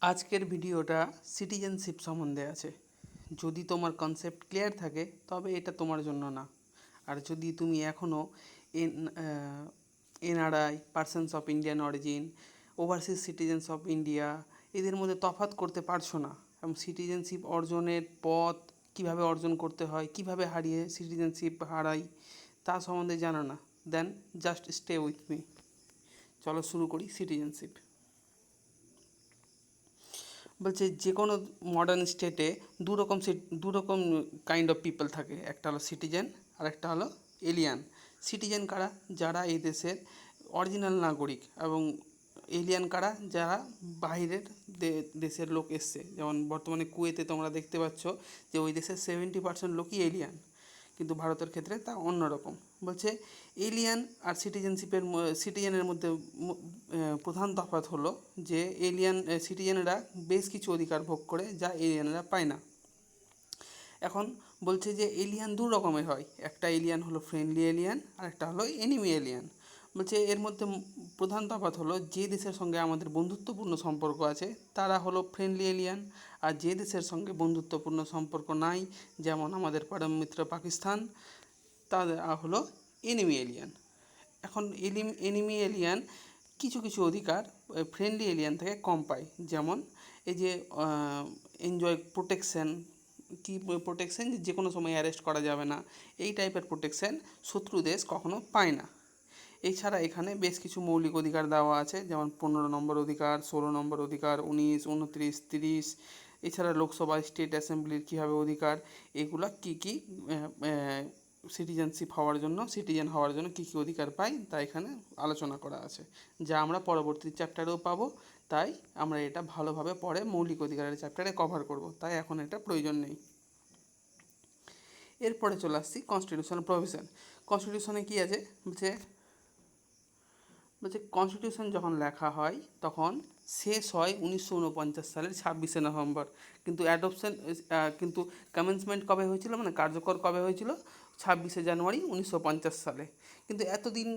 আজকের ভিডিওটা সিটিজেনশিপ সম্বন্ধে আছে। যদি তোমার কনসেপ্ট ক্লিয়ার থাকে তবে এটা তোমার জন্য না। আর যদি তুমি এখনও N NRI, persons of Indian origin, overseas citizens of India, এদের মধ্যে তফাৎ করতে পারছো না এবং সিটিজেনশিপ অর্জনের পথ কীভাবে অর্জন করতে হয়, কীভাবে হারিয়ে সিটিজেনশিপ হারাই তা সম্বন্ধে জানো না, দেন জাস্ট স্টে উইথ মি। চলো শুরু করি সিটিজেনশিপ। বলছে যে কোনো মডার্ন স্টেটে দু রকম কাইন্ড অফ পিপল থাকে, একটা হলো সিটিজেন আর একটা হলো এলিয়ান। সিটিজেন কারা? যারা এই দেশের অরিজিনাল নাগরিক, এবং এলিয়ান কারা? যারা বাইরের দেশের লোক এসছে। যেমন বর্তমানে কুয়েতে তোমরা দেখতে পাচ্ছ যে ওই দেশের 70% লোকই এলিয়ান, কিন্তু ভারতের ক্ষেত্রে তা অন্যরকম। বলছে এলিয়ান আর সিটিজেনের মধ্যে প্রধান তফাৎ হলো যে সিটিজেনরা বেশ কিছু অধিকার ভোগ করে যা এলিয়ানরা পায় না। এখন বলছে যে এলিয়ান দু রকমের হয়, একটা এলিয়ান হলো ফ্রেন্ডলি এলিয়ান আর একটা হলো এনিমি এলিয়ান। বলছে এর মধ্যে প্রধান তফাৎ হলো যে দেশের সঙ্গে আমাদের বন্ধুত্বপূর্ণ সম্পর্ক আছে তারা হলো ফ্রেন্ডলি এলিয়ান, আর যে দেশের সঙ্গে বন্ধুত্বপূর্ণ সম্পর্ক নাই, যেমন আমাদের পরম মিত্র পাকিস্তান, তাদের হলো এনিমি এলিয়ান। এখন এনিমি এলিয়ান কিছু কিছু অধিকার ফ্রেন্ডলি এলিয়ান থেকে কম পায়, যেমন এই যে এনজয় প্রোটেকশন। কি প্রোটেকশন? যে কোনো সময় অ্যারেস্ট করা যাবে না, এই টাইপের প্রোটেকশন শত্রু দেশ কখনো পায় না। এছাড়া এখানে বেশ কিছু মৌলিক অধিকার দেওয়া আছে, যেমন 15 নম্বর অধিকার, 16 নম্বর অধিকার, 19, 29, 30। এছাড়া লোকসভা, স্টেট অ্যাসেম্বলির কীভাবে অধিকার, এগুলা কী কী সিটিজেন হওয়ার জন্য কী কী অধিকার পাই তা এখানে আলোচনা করা আছে, যা আমরা পরবর্তী চ্যাপ্টারেও পাবো। তাই আমরা এটা ভালোভাবে পরে মৌলিক অধিকারের চ্যাপ্টারে কভার করব, তাই এখন এটা প্রয়োজন নেই। এরপরে চলে আসছি কনস্টিটিউশনাল প্রভিশন। কনস্টিটিউশনে কী আছে? বলছে কনস্টিটিউশন যখন লেখা হয় তখন শেষ হয় 1949 সালের 26শে নভেম্বর, কিন্তু কিন্তু কমেন্সমেন্ট কবে হয়েছিল, মানে কার্যকর কবে হয়েছিল? 26শে জানুয়ারি 1950 সালে। কিন্তু এতদিন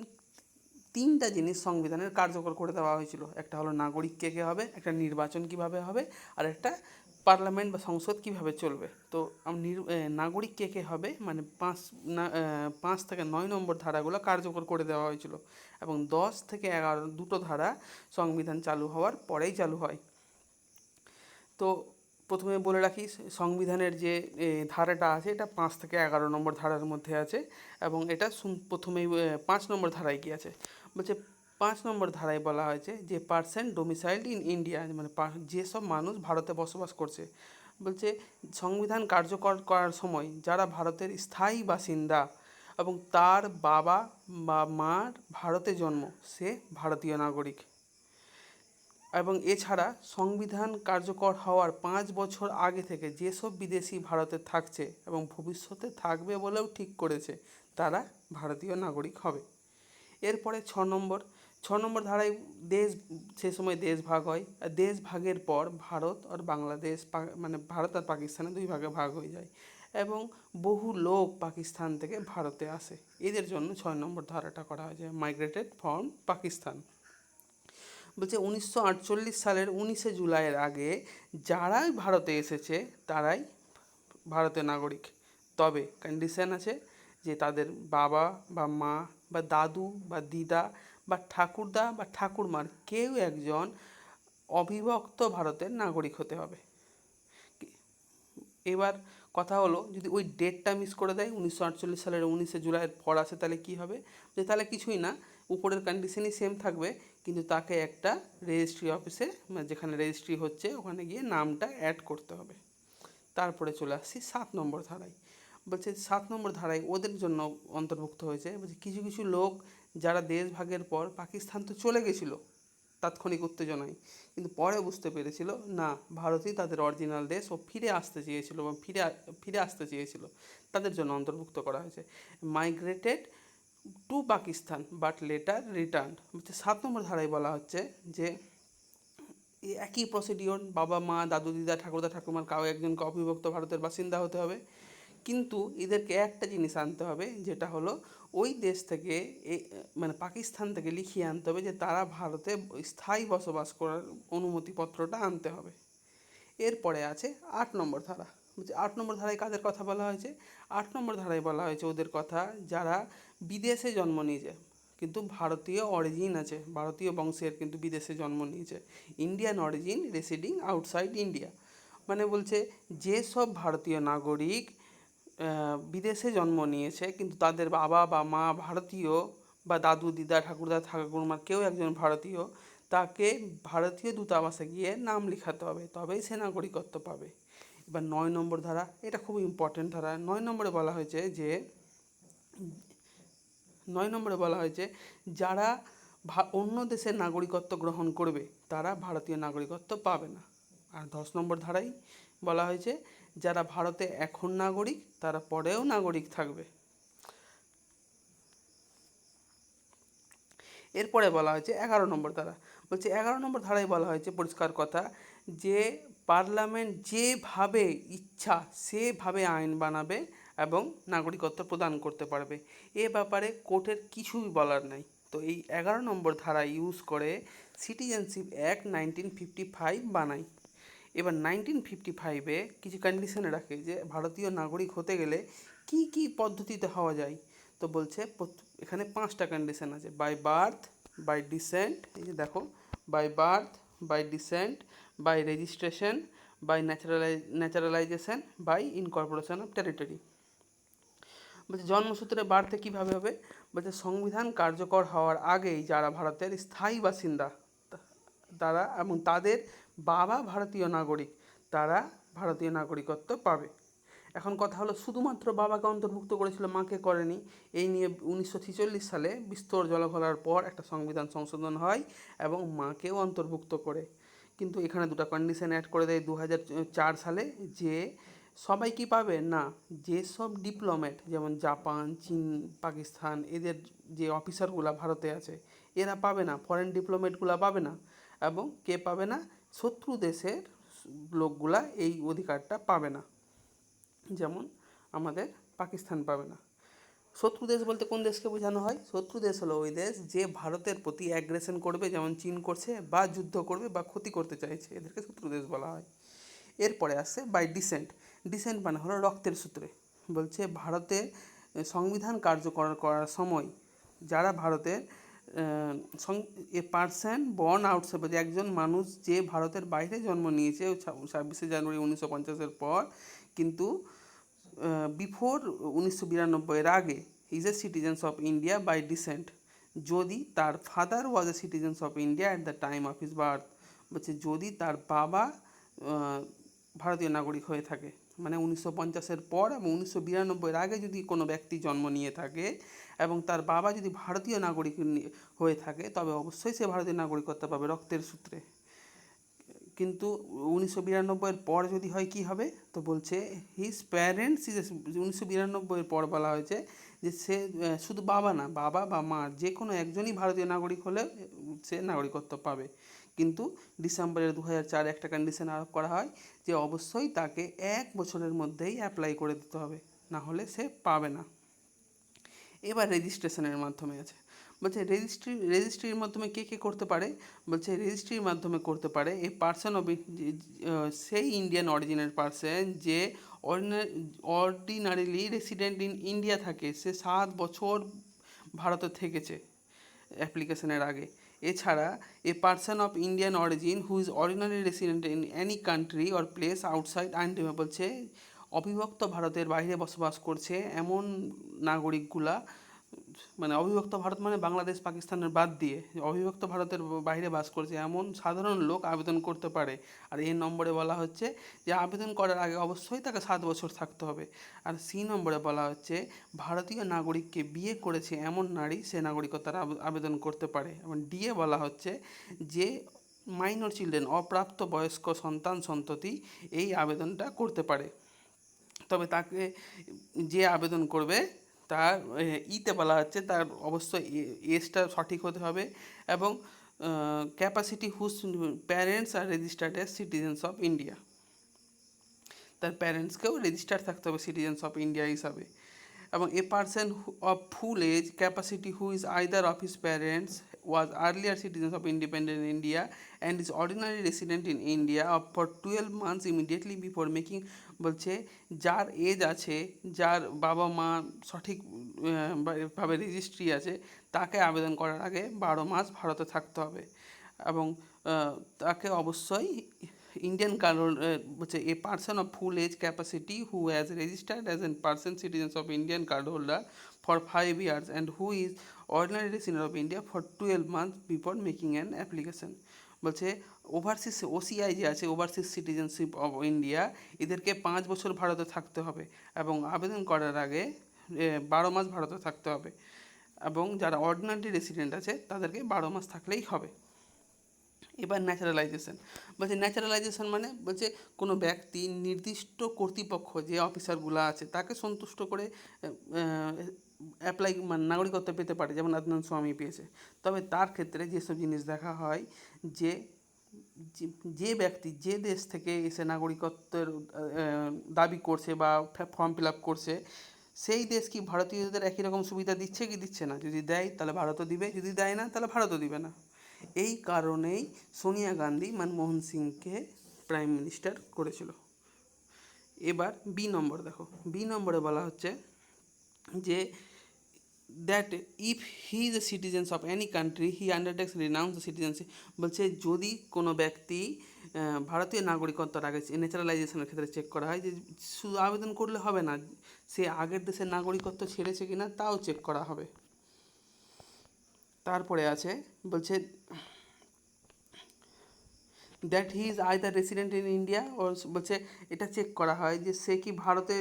তিনটা জিনিস সংবিধানের কার্যকর করে দেওয়া হয়েছিল, একটা হলো নাগরিক কে কে হবে, একটা নির্বাচন কিভাবে হবে, আর একটা পার্লামেন্ট বা সংসদ কিভাবে চলবে। তো নাগরিক কে কে হবে মানে 5 থেকে 9 নম্বর ধারাগুলো কার্যকর করে দেওয়া হয়েছিল, এবং 10 থেকে 11 দুটো ধারা সংবিধান চালু হওয়ার পরেই চালু হয়। তো প্রথমে বলে রাখি, সংবিধানের যে ধারাটা আছে এটা 5 থেকে 11 নম্বর ধারার মধ্যে আছে, এবং এটা প্রথমেই 5 নম্বর ধারায় কি আছে? বলছে 5 নম্বর ধারায় বলা হয়েছে যে পার্সন ডোমিসাইলড ইন ইন্ডিয়া, মানে যেসব মানুষ ভারতে বসবাস করছে। বলছে সংবিধান কার্যকর করার সময় যারা ভারতের স্থায়ী বাসিন্দা এবং তার বাবা বা মার ভারতে জন্ম, সে ভারতীয় নাগরিক। এবং এছাড়া সংবিধান কার্যকর হওয়ার 5 বছর আগে থেকে যেসব বিদেশি ভারতে থাকছে এবং ভবিষ্যতে থাকবে বলেও ঠিক করেছে, তারা ভারতীয় নাগরিক হবে। এরপরে 6 নম্বর ধারায় সে সময় দেশ ভাগ হয়, আর দেশ ভাগের পর ভারত আর বাংলাদেশ, মানে ভারত আর পাকিস্তানে দুই ভাগে ভাগ হয়ে যায়, এবং বহু লোক পাকিস্তান থেকে ভারতে আসে। এদের জন্য 6 নম্বর ধারাটা করা হয়েছে, মাইগ্রেটেড ফ্রম পাকিস্তান। বলছে 1948 সালের 19শে জুলাইয়ের আগে যারাই ভারতে এসেছে তারাই ভারতের নাগরিক, তবে কন্ডিশন আছে যে তাদের বাবা বা মা বা দাদু বা দিদা বা ঠাকুরদা বা ঠাকুরমার কেউ একজন অবিভক্ত ভারতের নাগরিক হতে হবে। এবার কথা হলো, যদি ওই ডেটটা মিস করে দেয়, 1948 সালের 19শে জুলাইয়ের পর আসে, তাহলে কি হবে? যে তাহলে কিছুই না, উপরের কন্ডিশনই সেম থাকবে, কিন্তু তাকে একটা রেজিস্ট্রি অফিসে, মানে যেখানে রেজিস্ট্রি হচ্ছে ওখানে গিয়ে নামটা অ্যাড করতে হবে। তারপরে চলে আসছি 7 নম্বর ধারায়। বলছে 7 নম্বর ধারায় ওদের জন্য অন্তর্ভুক্ত হয়েছে। বলছে কিছু কিছু লোক যারা দেশ ভাগের পর পাকিস্তান তো চলে গেছিলো তাৎক্ষণিক উত্তেজনায়, কিন্তু পরে বুঝতে পেরেছিল না, ভারতই তাদের অরিজিনাল দেশ, ও ফিরে আসতে চেয়েছিল বা ফিরে আসতে চেয়েছিল, তাদের জন্য অন্তর্ভুক্ত করা হয়েছে। Migrated to Pakistan but later return. হচ্ছে 7 নম্বর ধারায় বলা হচ্ছে যে একই প্রসিডিওর, বাবা মা দাদু দিদা ঠাকুরদা ঠাকুমার কাউ একজনকে অবিভক্ত ভারতের বাসিন্দা হতে হবে, কিন্তু এদেরকে একটা জিনিস আনতে হবে, যেটা হলো ওই দেশ থেকে মানে পাকিস্তান থেকে লিখিয়ে আনতে হবে যে তারা ভারতে স্থায়ী বসবাস করার অনুমতিপত্রটা আনতে হবে। এরপরে আছে 8 নম্বর ধারা। বলছে 8 নম্বর ধারায় কাদের কথা বলা হয়েছে? 8 নম্বর ধারায় বলা হয়েছে ওদের কথা যারা বিদেশে জন্ম নিয়েছে কিন্তু ভারতীয় অরিজিন আছে, ভারতীয় বংশের কিন্তু বিদেশে জন্ম নিয়েছে, Indian origin residing outside India. মানে বলছে যেসব ভারতীয় নাগরিক বিদেশে জন্ম নিয়েছে কিন্তু তাদের বাবা বা মা ভারতীয়, বা দাদু দিদা ঠাকুরদা ঠাকুরমা কেউ একজন ভারতীয়, তাকে ভারতীয় দূতাবাসে গিয়ে নাম লেখাতে হবে, তবেই সে নাগরিকত্ব পাবে। এবার 9 নম্বর ধারা, এটা খুব ইম্পর্টেন্ট ধারা। 9 নম্বরে বলা হয়েছে যে 9 নম্বরে বলা হয়েছে যারা অন্য দেশের নাগরিকত্ব গ্রহণ করবে তারা ভারতীয় নাগরিকত্ব পাবে না। আর 10 নম্বর ধারায় বলা হয়েছে যারা ভারতে এখন নাগরিক তারা পরেও নাগরিক থাকবে। এরপরে বলা হয়েছে 11 নম্বর ধারা। বলছে 11 নম্বর ধারায় বলা হয়েছে পরিষ্কার কথা যে পার্লামেন্ট যেভাবে ইচ্ছা সেভাবে আইন বানাবে এবং নাগরিকত্ব প্রদান করতে পারবে, এ ব্যাপারে কোর্টের কিছুই বলার নাই। তো এই 11 নম্বর ধারা ইউজ করে সিটিজেনশিপ অ্যাক্ট 1955 বানায়। এবার 1955-এ কিছু কন্ডিশন রাখে যে ভারতীয় নাগরিক হতে গেলে কি কি পদ্ধতিতে হওয়া যায়। তো বলছে এখানে 5টা কন্ডিশন আছে: বাই বার্থ, বাই ডিসেন্ট, এই যে দেখো, by birth, by descent, by registration, by naturalization, by incorporation of territory. বলছে জন্মসূত্রে বার্থে কীভাবে হবে? বলছে সংবিধান কার্যকর হওয়ার আগেই যারা ভারতের স্থায়ী বাসিন্দা তারা এবং তাদের বাবা ভারতীয় নাগরিক তারা ভারতীয় নাগরিকত্ব পাবে। এখন কথা হলো শুধুমাত্র বাবাকে অন্তর্ভুক্ত করেছিল, মাকে করেনি। এই নিয়ে 1946 সালে বিস্তর জলঘোলার পর একটা সংবিধান সংশোধন হয় এবং মাকেও অন্তর্ভুক্ত করে। কিন্তু এখানে দুটো কন্ডিশন অ্যাড করে দেয় 2004 সালে যে সবাই কি পাবে না, যেসব ডিপ্লোম্যাট যেমন জাপান, চীন, পাকিস্তান এদের যে অফিসারগুলো ভারতে আছে এরা পাবে না, ফরেন ডিপ্লোম্যাটগুলো পাবে না। এবং কে পাবে না? শত্রু দেশের লোকগুলা এই অধিকারটা পাবে না, যেমন আমাদের পাকিস্তান পাবে না। শত্রু দেশ বলতে কোন দেশকে বোঝানো হয়? শত্রু দেশ হলো ওই দেশ যে ভারতের প্রতি অ্যাগ্রেশন করবে, যেমন চীন করছে, বা যুদ্ধ করবে বা ক্ষতি করতে চাইছে, এদেরকে শত্রু দেশ বলা হয়। এরপরে আসছে বাই ডিসেন্ট। ডিসেন্ট মানে হলো রক্তের সূত্রে। বলছে ভারতে সংবিধান কার্যকর করার সময় যারা ভারতের এ পার্সন বর্ন আউটসাইড, বলছে একজন মানুষ যে ভারতের বাইরে জন্ম নিয়েছে 26শে জানুয়ারি 1950-এর পর, কিন্তু বিফোর 1992-এর আগে is a citizens of India by descent যদি তার father was a citizens of India at the time of his birth. বলছে যদি তার বাবা ভারতীয় নাগরিক হয়ে থাকে, মানে 1950-এর পর এবং 1992-এর আগে যদি কোনো ব্যক্তি জন্ম নিয়ে থাকে এবং তার বাবা যদি ভারতীয় নাগরিক হয়ে থাকে তবে অবশ্যই সে ভারতীয় নাগরিকত্ব পাবে রক্তের সূত্রে। কিন্তু 1992-এর পর যদি হয় কি হবে? তো বলছে হিজ প্যারেন্টস ইজ, 1992-এর পর বলা হয়েছে যে সে শুধু বাবা না, বাবা বা মা যে কোনো একজনই ভারতীয় নাগরিক হলে সে নাগরিকত্ব পাবে। কিন্তু ডিসেম্বরের 2004 একটা কন্ডিশন আরোপ করা হয় যে অবশ্যই তাকে 1 বছরের মধ্যেই অ্যাপ্লাই করে দিতে হবে, না হলে সে পাবে না। এবার রেজিস্ট্রেশনের মাধ্যমে আছে। বলছে রেজিস্ট্রির মাধ্যমে কে কে করতে পারে? বলছে রেজিস্ট্রির মাধ্যমে করতে পারে এ পার্সন অফ সেই ইন্ডিয়ান অরিজিনের পার্সন যে অর্ডিনারিলি রেসিডেন্ট ইন ইন্ডিয়া থাকে, সে 7 বছর ভারতে থেকেছে অ্যাপ্লিকেশনের আগে। এছাড়া a person of Indian origin who is ordinary resident in any country or place outside আইনডিমে, বলছে অবিভক্ত ভারতের বাইরে বসবাস করছে এমন নাগরিকগুলা, মানে অবিভক্ত ভারত মানে বাংলাদেশ পাকিস্তানের বাদ দিয়ে অবিভক্ত ভারতের বাইরে বাস করছে এমন সাধারণ লোক আবেদন করতে পারে। আর এই নম্বরে বলা হচ্ছে যে আবেদন করার আগে অবশ্যই তাকে 7 বছর থাকতে হবে। আর সি নম্বরে বলা হচ্ছে ভারতীয় নাগরিককে বিয়ে করেছে এমন নারী সে নাগরিকতার আবেদন করতে পারে। এবং ডিএ বলা হচ্ছে যে মাইনর চিলড্রেন, অপ্রাপ্ত বয়স্ক সন্তান সন্ততি এই আবেদনটা করতে পারে। তবে তাকে যে আবেদন করবে তার ইতে বলা হচ্ছে তার অবশ্যই এজটা সঠিক হতে হবে এবং capacity whose parents are registered as citizens of India. তার প্যারেন্টসকেও রেজিস্টার থাকতে হবে সিটিজেন্স অফ ইন্ডিয়া হিসাবে। এবং a person of full age capacity who is either of his parents was earlier citizens of independent India and is ordinary resident in India for 12 months immediately before making, বলছে যার age আছে, যার বাবা মা সঠিক ভাবে রেজিস্ট্রি আছে, তাকে আবেদন করার আগে 12 মাস ভারতে থাকতে হবে। এবং তাকে অবশ্যই ইন্ডিয়ান কার্ড বলছে a person of full age capacity who has registered as an person citizens of Indian card holder for 5 years and who is ordinary resident of India for 12 months before making an application। বলছে overseas OCI যে আছে, overseas citizenship of India, এদেরকে 5 বছর ভারতে থাকতে হবে এবং আবেদন করার আগে 12 মাস ভারতে থাকতে হবে। এবং যারা অর্ডিনারি রেসিডেন্ট আছে তাদেরকে 12 মাস থাকলেই হবে। এবার ন্যাচারালাইজেশন, বলছে ন্যাচারালাইজেশন মানে বলছে কোনো ব্যক্তি নির্দিষ্ট কর্তৃপক্ষ যে অফিসারগুলো আছে তাকে সন্তুষ্ট করে অ্যাপ্লাই মানে নাগরিকত্ব পেতে পারে, যেমন আদনান স্বামী পেয়েছে। তবে তার ক্ষেত্রে যেসব জিনিস দেখা হয় যে যে ব্যক্তি যে দেশ থেকে এসে নাগরিকত্বের দাবি করছে বা ফর্ম ফিল আপ করছে, সেই দেশ কি ভারতীয়দের একই রকম সুবিধা দিচ্ছে কি দিচ্ছে না? যদি দেয় তাহলে ভারতও দিবে, যদি দেয় না তাহলে ভারতও দিবে না। এই কারণেই সোনিয়া গান্ধী মনমোহন সিংকে প্রাইম মিনিস্টার করেছিল। এবার বি নম্বর দেখো, বি নম্বরে বলা হচ্ছে যে that if he is a citizens of any country he undertakes renounce the citizenship. বলছে যদি কোনো ব্যক্তি ভারতীয় নাগরিকত্বের আগে ন্যাচারালাইজেশনের ক্ষেত্রে চেক করা হয়, যে শুধু আবেদন করলে হবে না, সে আগের দেশের নাগরিকত্ব ছেড়েছে কিনা তাও চেক করা হবে। তারপরে আছে বলছে that he is either resident in India, ও বলছে এটা চেক করা হয় যে সে কি ভারতে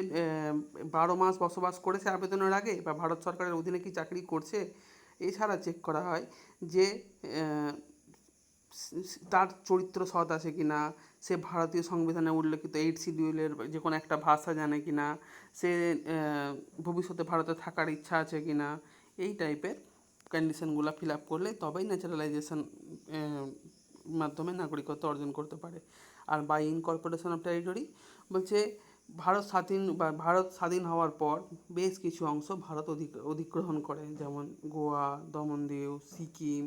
12 মাস বসবাস করেছে আবেদনের আগে, বা ভারত সরকারের অধীনে কি চাকরি করছে। এছাড়া চেক করা হয় যে তার চরিত্র সৎ আছে কি না, সে ভারতীয় সংবিধানে উল্লেখিত 8 শিডিউলের যে কোনো একটা ভাষা জানে কি না, সে ভবিষ্যতে ভারতে থাকার ইচ্ছা আছে কি না। এই টাইপের কন্ডিশনগুলো ফিল আপ করলে তবেই ন্যাচারালাইজেশন মাধ্যমে নাগরিকত্ব অর্জন করতে পারে। আর বাই ইনকর্পোরেশন অফ টেরিটরি, বলছে ভারত স্বাধীন হওয়ার পর বেশ কিছু অংশ ভারত অধিগ্রহণ করে, যেমন গোয়া, দমনদিউ, সিকিম।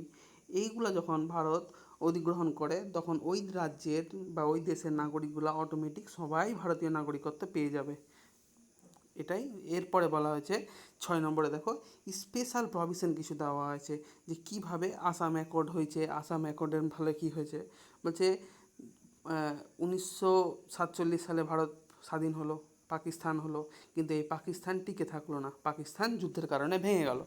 এইগুলো যখন ভারত অধিগ্রহণ করে তখন ওই রাজ্যের বা ওই দেশের নাগরিকগুলো অটোমেটিক সবাই ভারতীয় নাগরিকত্ব পেয়ে যাবে। এটাই এরপরে বলা হয়েছে 6 নম্বরে দেখো স্পেশাল প্রভিশন কিছু দেওয়া হয়েছে যে কীভাবে আসাম অ্যাকর্ড হয়েছে, আসাম অ্যাকর্ডের ফলে কী হয়েছে। বলছে 1947 সালে ভারত স্বাধীন হলো, পাকিস্তান হলো, কিন্তু এই পাকিস্তান টিকে থাকলো না, পাকিস্তান যুদ্ধের কারণে ভেঙে গেল।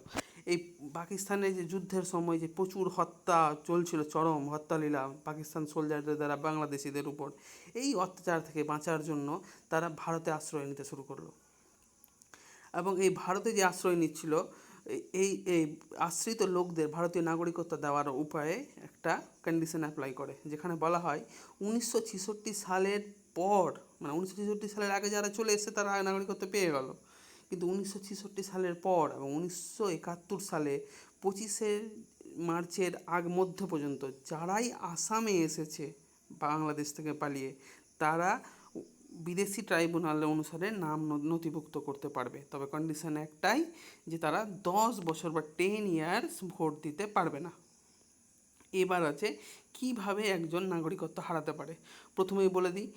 এই পাকিস্তানে যে যুদ্ধের সময় যে প্রচুর হত্যা চলছিল, চরম হত্যালীলা পাকিস্তান সোলজারদের দ্বারা বাংলাদেশিদের উপর, এই অত্যাচার থেকে বাঁচার জন্য তারা ভারতে আশ্রয় নিতে শুরু করলো। এবং এই ভারতে যে আশ্রয় নিচ্ছিল, এই এই আশ্রিত লোকদের ভারতীয় নাগরিকত্ব দেওয়ার উপায়ে একটা কন্ডিশন অ্যাপ্লাই করে, যেখানে বলা হয় 1966 সালের পর, মানে 1966 সালের আগে যারা চলে এসেছে তারা নাগরিকত্ব পেয়ে গেল, কিন্তু 1966 সালের পর এবং 1971 সালে 25শে মার্চের মধ্য পর্যন্ত যারাই আসামে এসেছে বাংলাদেশ থেকে পালিয়ে, তারা বিদেশি ট্রাইব্যুনাল অনুসারে নাম নথিভুক্ত করতে পারবে। তবে কন্ডিশন একটাই, যে তারা 10 বছর বা 10 ইয়ার্স ভোট দিতে পারবে না। এবার আছে কিভাবে একজন নাগরিকত্ব হারাতে পারে। প্রথমেই বলে দিই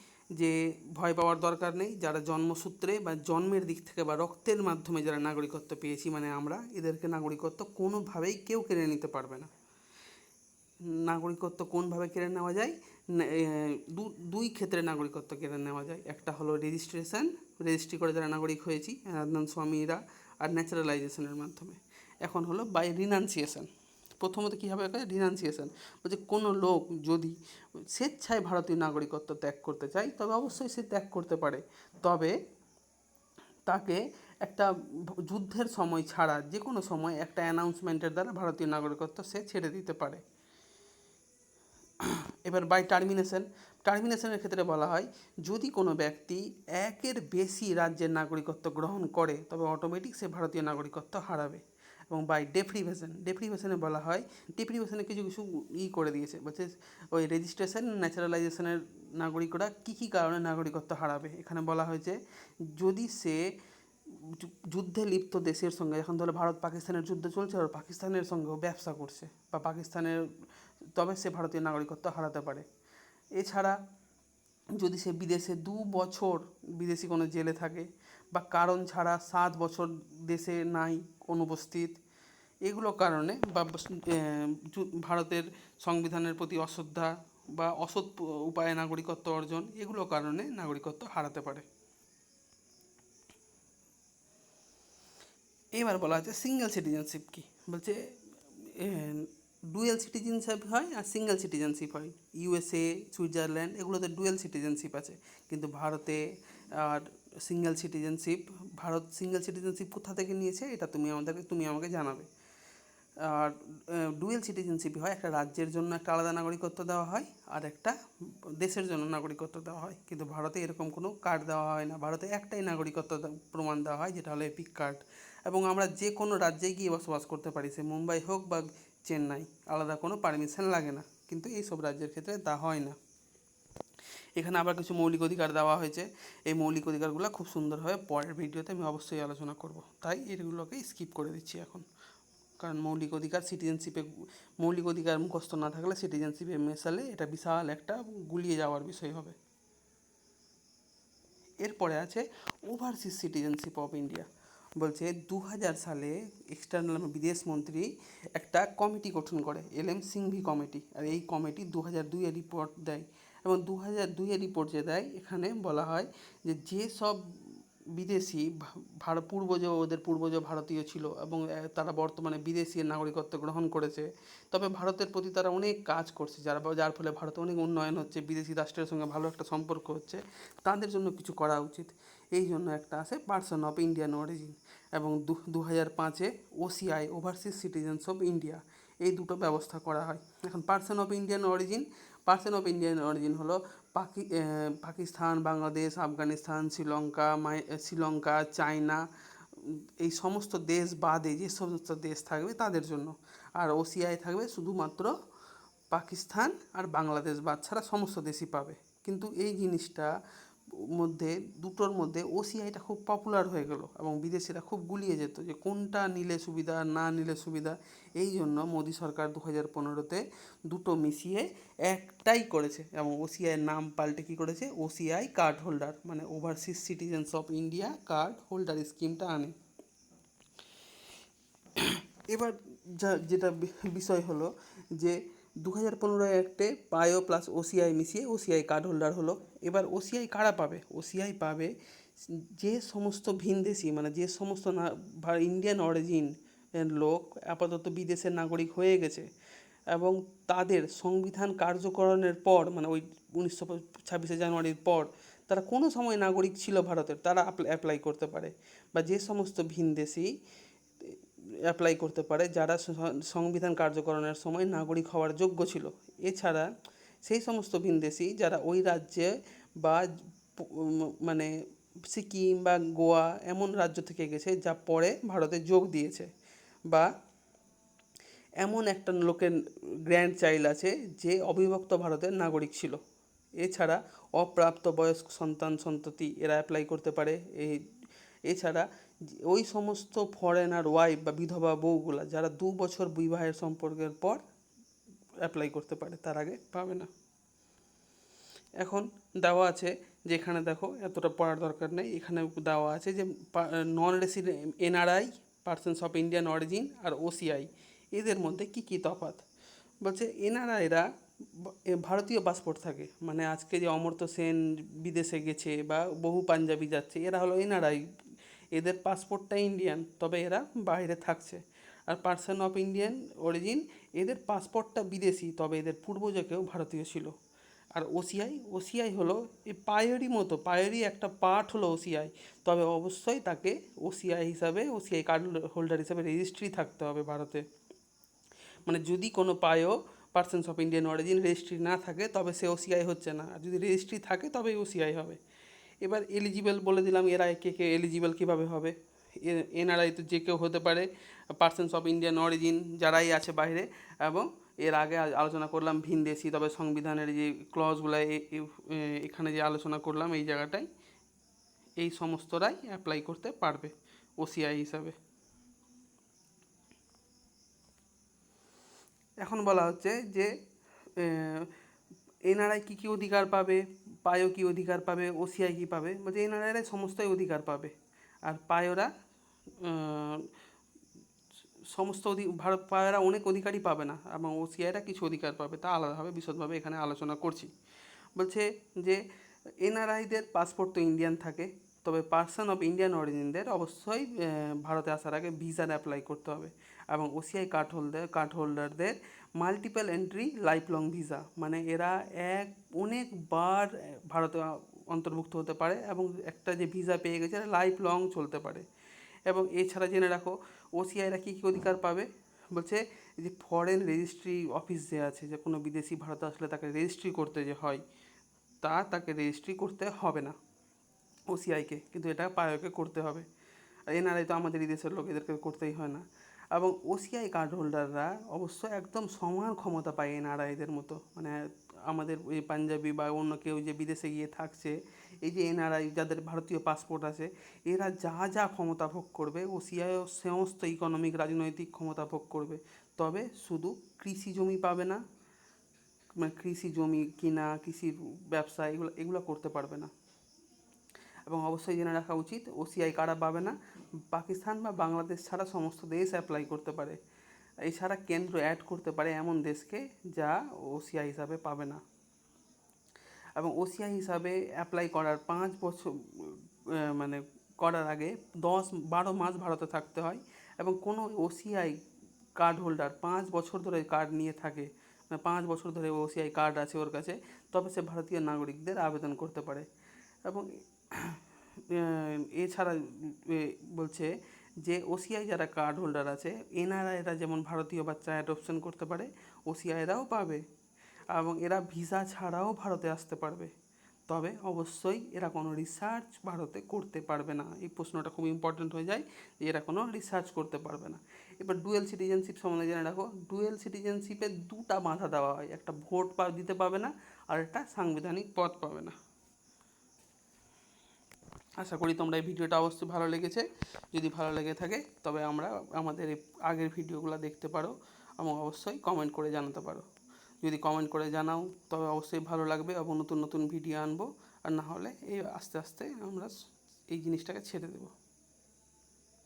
যে ভয় পাওয়ার দরকার নেই। যারা জন্মসূত্রে বা জন্মের দিক থেকে বা রক্তের মাধ্যমে যারা নাগরিকত্ব পেয়েছি, মানে আমরা, এদেরকে নাগরিকত্ব কোনোভাবেই কেউ কেড়ে নিতে পারবে না। নাগরিকত্ব কোনভাবে কেড়ে নেওয়া যায়? দুই ক্ষেত্রে নাগরিকত্ব কেড়ে নেওয়া যায়। একটা হলো রেজিস্ট্রি করে যারা নাগরিক হয়েছি, আদনান স্বামীরা, আর ন্যাচারালাইজেশনের মাধ্যমে। এখন হলো বাই রিনাউন্সিয়েশন। প্রথমত কী হবে? রিনাউন্সিয়েশন বলছে কোনো লোক যদি স্বেচ্ছায় ভারতীয় নাগরিকত্ব ত্যাগ করতে চায় তবে অবশ্যই সে ত্যাগ করতে পারে, তবে তাকে একটা যুদ্ধের সময় ছাড়া যে কোনো সময় একটা অ্যানাউন্সমেন্টের দ্বারা ভারতীয় নাগরিকত্ব সে ছেড়ে দিতে পারে। এবার বাই টার্মিনেশনের ক্ষেত্রে বলা হয় যদি কোনো ব্যক্তি একের বেশি রাজ্যের নাগরিকত্ব গ্রহণ করে তবে অটোমেটিক সে ভারতীয় নাগরিকত্ব হারাবে। এবং বাই ডেপ্রিভেশনে বলা হয়, ডেপ্রিভেশনে কিছু কিছু করে দিয়েছে, বলছে ওই রেজিস্ট্রেশন ন্যাচারালাইজেশনের নাগরিকরা কী কী কারণে নাগরিকত্ব হারাবে। এখানে বলা হয়েছে যদি সে যুদ্ধে লিপ্ত দেশের সঙ্গে, এখন ধরো ভারত পাকিস্তানের যুদ্ধ চলছে আর পাকিস্তানের সঙ্গেও ব্যবসা করছে বা পাকিস্তানের, তবে সে ভারতীয় নাগরিকত্ব হারাতে পারে। এছাড়া যদি সে বিদেশে 2 বছর বিদেশি কোনো জেলে থাকে বা কারণ ছাড়া 7 বছর দেশে নাই অনুপস্থিত, এগুলো কারণে বা ভারতের সংবিধানের প্রতি অশ্রদ্ধা বা অসৎ উপায়ে নাগরিকত্ব অর্জন, এগুলো কারণে নাগরিকত্ব হারাতে পারে। এবার বলা হচ্ছে সিঙ্গেল সিটিজেনশিপ কি, বলছে ডুয়েল সিটিজেনশিপ হয় আর সিঙ্গেল সিটিজেনশিপ হয়। ইউএসএ, সুইজারল্যান্ড এগুলোতে ডুয়েল সিটিজেনশিপ আছে, কিন্তু ভারতে আর সিঙ্গেল সিটিজেনশিপ। ভারত সিঙ্গেল সিটিজেনশিপ কোথা থেকে নিয়েছে এটা তুমি আমাকে জানাবে। আর ডুয়েল সিটিজেনশিপ হয় একটা রাজ্যের জন্য একটা আলাদা নাগরিকত্ব দেওয়া হয় আর একটা দেশের জন্য নাগরিকত্ব দেওয়া হয়, কিন্তু ভারতে এরকম কোনো কার্ড দেওয়া হয় না। ভারতে একটাই নাগরিকত্ব প্রমাণ দেওয়া হয়, যেটা হলো এপিক কার্ড, এবং আমরা যে কোনো রাজ্যে গিয়ে বসবাস করতে পারি, সে মুম্বাই হোক বা চেন্নাই, আলাদা কোনো পারমিশন লাগে না, কিন্তু এইসব রাজ্যের ক্ষেত্রে তা হয় না। এখানে আবার কিছু মৌলিক অধিকার দেওয়া হয়েছে, এই মৌলিক অধিকারগুলো খুব সুন্দরভাবে পরের ভিডিওতে আমি অবশ্যই আলোচনা করব, তাই এগুলোকে স্কিপ করে দিচ্ছি এখন। কারণ মৌলিক অধিকার সিটিজেনশিপে, মৌলিক অধিকার মুখস্থ না থাকলে সিটিজেনশিপে মেশালে এটা বিশাল একটা গুলিয়ে যাওয়ার বিষয় হবে। এরপরে আছে ওভারসিজ সিটিজেনশিপ অফ ইন্ডিয়া। বলছে 2000 সালে এক্সটার্নাল বিদেশ মন্ত্রী একটা কমিটি গঠন করে, এলএম সিংভি কমিটি, আর এই কমিটি 2002-এ রিপোর্ট দেয়, এবং 2002-এ রিপোর্ট যে দেয় এখানে বলা হয় যে যেসব বিদেশি ওদের পূর্বজ ভারতীয় ছিল এবং তারা বর্তমানে বিদেশি নাগরিকত্ব গ্রহণ করেছে, তবে ভারতের প্রতি তারা অনেক কাজ করছে, যার ফলে ভারতে অনেক উন্নয়ন হচ্ছে, বিদেশি রাষ্ট্রের সঙ্গে ভালো একটা সম্পর্ক হচ্ছে, তাদের জন্য কিছু করা উচিত। এই জন্য একটা আছে পার্সন অফ ইন্ডিয়ান অরিজিন, এবং 2005-এ OCI, overseas citizens of India, এই দুটো ব্যবস্থা করা হয়। এখন পার্সন অফ ইন্ডিয়ান অরিজিন হলো পাকিস্তান, বাংলাদেশ, আফগানিস্তান, শ্রীলঙ্কা, চায়না, এই সমস্ত দেশ বাদে যে সমস্ত দেশ থাকবে তাদের জন্য। আর ওসিআই থাকবে শুধুমাত্র পাকিস্তান আর বাংলাদেশ বাদ ছাড়া সমস্ত দেশই পাবে। কিন্তু এই জিনিসটা দুটোর মধ্যে ওসিআইটা খুব পপুলার হয়ে গেল এবং বিদেশিরা খুব গুলিয়ে যেত যে কোনটা নিলে সুবিধা না নিলে সুবিধা। এই জন্য মোদী সরকার 2015-তে দুটো মিশিয়ে একটাই করেছে, এবং ওসিআইয়ের নাম পাল্টে কী করেছে, ওসিআই কার্ড হোল্ডার, মানে overseas citizens of India card holder স্কিমটা আনে। এবার যেটা বিষয় হলো যে 2015 অ্যাক্টে পায়ো প্লাস ওসিআই মিশিয়ে ওসিআই কার্ড হোল্ডার হলো। এবার ওসিআই কারা পাবে, ওসিআই পাবে যে সমস্ত ভিনদেশি, মানে যে সমস্ত ইন্ডিয়ান অরিজিন লোক আপাতত বিদেশের নাগরিক হয়ে গেছে এবং তাদের সংবিধান কার্যকরণের পর, মানে ওই 26শে জানুয়ারির পর তারা কোনো সময় নাগরিক ছিল ভারতের, তারা অ্যাপ্লাই করতে পারে, বা যে সমস্ত ভিনদেশি অ্যাপ্লাই করতে পারে যারা সংবিধান কার্যকরণের সময় নাগরিক হওয়ার যোগ্য ছিল। এছাড়া সেই সমস্ত ভিনদেশি যারা ওই রাজ্যে বা মানে সিকিম বা গোয়া এমন রাজ্য থেকে গেছে যা পরে ভারতে যোগ দিয়েছে, বা এমন একটা লোকের গ্র্যান্ড চাইল্ড আছে যে অবিভক্ত ভারতের নাগরিক ছিল। এছাড়া অপ্রাপ্ত বয়স্ক সন্ততি এরা অ্যাপ্লাই করতে পারে। এছাড়া ওই সমস্ত ফরেনার ওয়াইফ বা বিধবা বউগুলা যারা 2 বছর বিবাহের সম্পর্কের পর অ্যাপ্লাই করতে পারে, তার আগে পাবে না। এখন দেওয়া আছে যে এখানে দেখো এতটা পড়ার দরকার নেই, এখানে দেওয়া আছে যে non resident NRI, persons of Indian origin আর ওসিআই, এদের মধ্যে কী কী তফাৎ। বলছে এনআরআইরা ভারতীয় পাসপোর্ট থাকে, মানে আজকে যে অমর্ত্য সেন বিদেশে গেছে বা বহু পাঞ্জাবি যাচ্ছে, এরা হলো এনআরআই, এদের পাসপোর্টটা ইন্ডিয়ান তবে এরা বাইরে থাকছে। আর পার্সন অফ ইন্ডিয়ান অরিজিন, এদের পাসপোর্টটা বিদেশি তবে এদের পূর্বজ কেউ ভারতীয় ছিল। আর ওসিআই হলো এই পায়েরই একটা পার্ট হলো ওসিআই, তবে অবশ্যই তাকে ওসিআই কার্ড হোল্ডার হিসাবে রেজিস্ট্রি থাকতে হবে ভারতে। মানে যদি কোনো persons of Indian origin registry না থাকে তবে সে ওসিআই হচ্ছে না, আর যদি রেজিস্ট্রি থাকে তবেই ওসিআই হবে। এবার এলিজিবল বলে দিলাম, এরা কে এলিজিবল কীভাবে হবে। এনআরআই তো যে কেউ হতে পারে, পার্সনস অফ ইন্ডিয়ান অরিজিন যারাই আছে বাইরে। এবং এর আগে আলোচনা করলাম ভিনদেশি, তবে সংবিধানের যে ক্লজগুলো এখানে যে আলোচনা করলাম এই জায়গাটায়, এই সমস্তরাই অ্যাপ্লাই করতে পারবে ওসিআই হিসাবে। এখন বলা হচ্ছে যে এনআরআই কী কী অধিকার পাবে, পায়ো কী অধিকার পাবে, ওসিআই কী পাবে। বলছে এনআরআইরা সমস্তই অধিকার পাবে, আর পায়োরা সমস্ত পায়োরা অনেক অধিকারই পাবে না, এবং ওসিআইরা কিছু অধিকার পাবে, তা আলাদাভাবে বিশদভাবে এখানে আলোচনা করছি। বলছে যে এনআরআইদের পাসপোর্ট তো ইন্ডিয়ান থাকে, তবে পার্সন অফ ইন্ডিয়ান অরিজিনদের অবশ্যই ভারতে আসার আগে ভিসার অ্যাপ্লাই করতে হবে। এবং ওসিআই কার্ড হোল্ডারদের multiple entry life long visa, মানে এরা অনেকবার ভারতে অন্তর্ভুক্ত হতে পারে, এবং একটা যে ভিসা পেয়ে গেছে লাইফ লং চলতে পারে। এবং এছাড়া জেনে রাখো ওসিআইরা কী কী অধিকার পাবে। বলছে যে ফরেন রেজিস্ট্রি অফিস যে আছে, যে কোনো বিদেশি ভারতে আসলে তাকে রেজিস্ট্রি করতে যে হয়, তাকে রেজিস্ট্রি করতে হবে না ওসিআইকে, কিন্তু এটা পায়োকে করতে হবে। আর এনআরআই তো আমাদের এই দেশের লোক, এদেরকে করতেই হয় না। এবং ওসিআই কার্ড হোল্ডাররা অবশ্যই একদম সমান ক্ষমতা পায় এনআরআইদের মতো, মানে আমাদের এই পাঞ্জাবি বা অন্য কেউ যে বিদেশে গিয়ে থাকছে, এই যে এনআরআই যাদের ভারতীয় পাসপোর্ট আছে, এরা যা যা ক্ষমতা ভোগ করবে ওসিআইও সমস্ত ইকোনমিক রাজনৈতিক ক্ষমতা ভোগ করবে। তবে শুধু কৃষি জমি পাবে না, মানে কৃষি জমি কিনা, কৃষির ব্যবসা, এগুলো করতে পারবে না। এবং অবশ্যই জেনে রাখা উচিত ওসিআই কারা পাবে না, পাকিস্তান বা বাংলাদেশ ছাড়া সমস্ত দেশ অ্যাপ্লাই করতে পারে। এছাড়া কেন্দ্র অ্যাড করতে পারে এমন দেশকে যা ওসিআই হিসাবে পাবে না। এবং ওসিআই হিসাবে অ্যাপ্লাই করার 5 বছর মানে করার আগে 10-12 মাস ভারতে থাকতে হয়। এবং কোনো ওসিআই কার্ড হোল্ডার 5 বছর ধরে কার্ড নিয়ে থাকে, মানে 5 বছর ধরে ওসিআই কার্ড আছে ওর কাছে, তবে সে ভারতীয় নাগরিকদের আবেদন করতে পারে। এবং এছাড়া বলছে যে ওসিআই যারা কার্ড হোল্ডার আছে, এনআরআইরা যেমন ভারতীয় বাচ্চা অ্যাডপশন করতে পারে, ওসিআইরাও পাবে। এবং এরা ভিসা ছাড়াও ভারতে আসতে পারবে, তবে অবশ্যই এরা কোনো রিসার্চ ভারতে করতে পারবে না। এই প্রশ্নটা খুব ইম্পর্ট্যান্ট হয়ে যায় যে এরা কোনো রিসার্চ করতে পারবে না। এবার ডুয়েল সিটিজেনশিপ সম্বন্ধে জেনে রাখো। ডুয়েল সিটিজেনশিপে 2টা বাধা দেওয়া হয়, একটা ভোট দিতে পাবে না, আর একটা সাংবিধানিক পদ পাবে না। আশা করি তোমরা এই ভিডিওটা অবশ্যই ভালো লেগেছে। যদি ভালো লেগে থাকে তবে আমাদের এই আগের ভিডিওগুলো দেখতে পারো, এবং অবশ্যই কমেন্ট করে জানাতে পারো। যদি কমেন্ট করে জানাও তবে অবশ্যই ভালো লাগবে, এবং নতুন নতুন ভিডিও আনবো। আর না হলে এই আস্তে আস্তে আমরা এই জিনিসটাকে ছেড়ে দেবো।